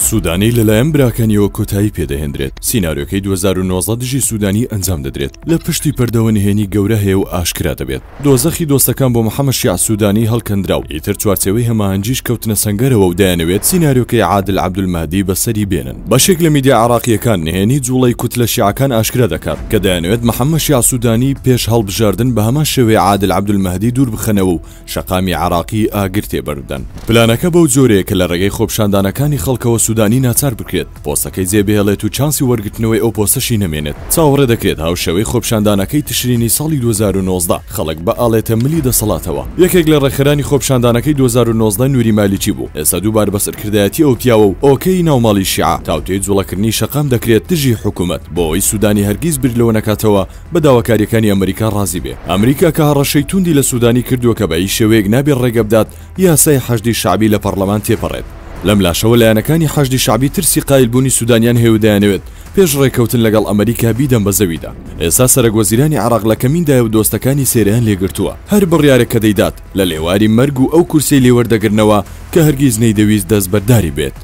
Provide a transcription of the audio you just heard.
سودانی لەلایەن براکانیەوە کۆتایی پێدەهێنرێت. سیناریۆکەی 2019 دژی سودانی ئەنجام دەدرێت لە پشتی پەردەوە نهێنی گەورە هەیە و ئاشکرا دەبێت. دۆزەخی دۆستەکان بۆ محەممەد شیع سودانی هەڵکەندراو، ئیتر چوارچەوەی هەماهەنگیش کەوتنە سەنگەرەوە و دەیانەوێت سیناریۆکەی عادل عەبدولمەهدی بەسەری بێنن. بەشێک لە میدیا عراقیەکان نهێنی جوڵەی کوتلە شیعەکان ئاشکرا دەکات کە دەیانەوێت محەممەد شیع سودانی پێش هەڵبژاردن بە هەمان شێوەیە عادل عەبدولمەهدی دوور بخەنەوە و شەقامی عراقی ئاگر تێبەردەن. پلانەکە بەو جۆرەیە کە لە ڕێگەی خۆپشاندانەکانی خەڵکەوە سودانی ناچار بکرێت، پۆستەکەی جێبهێڵێت و چانسی وەرگرتنەوەی ئەو پۆستەشی نەمێنێت. چاوەڕێ دەکرێت هاوشەوەی خۆپشاندانەکەی تشرینی ساڵی 2019 خەڵک بە ئاڵێتە ملی دەسەڵاتەوە. یەکێک لە ڕێکخەرانی خۆپشاندانەکەی 2019 نوری مالیکی بوو. ئێستا دووبار بەسەرکردایەتی ئەو پیاوە و ئۆکەی ناوماڵی شیعە تاوتوی جوڵەکردنی شەقام دەکرێت دژی حکوومەت بۆ ئەوەی سودانی هەرگیز برلەوە نەکاتەوە بە داواکاریەکانی ئەمریکا ڕازی بێ. ئەمریکا کە هەڕەشەی توندی لە سودانی کردووە کە بە هیچ شێوەیەک نابێت ڕێگە بدات یاسای حەشدی شعبی لە پەرلەمان تێپەڕێت. لەم لاشەوە لایەنەکانی حەشدی شعبی ترسی قایلبوونی سودانیان هەیە و دەیانەوێت پێش ڕێکەوتن لەگەڵ ئەمریکا بیدەن بە زەویدا. ئێستا سەرۆکوەزیرانی عراق لە کەمیندایە و دۆستەکانی سێرەیان لێگرتووە. هەر بڕیارێک کە دەیدات لە لێواری مەرگ و ئەو کورسەی لێوەردەگرنەوە کە هەرگیز نەیدەویست دەستبەرداری بێت.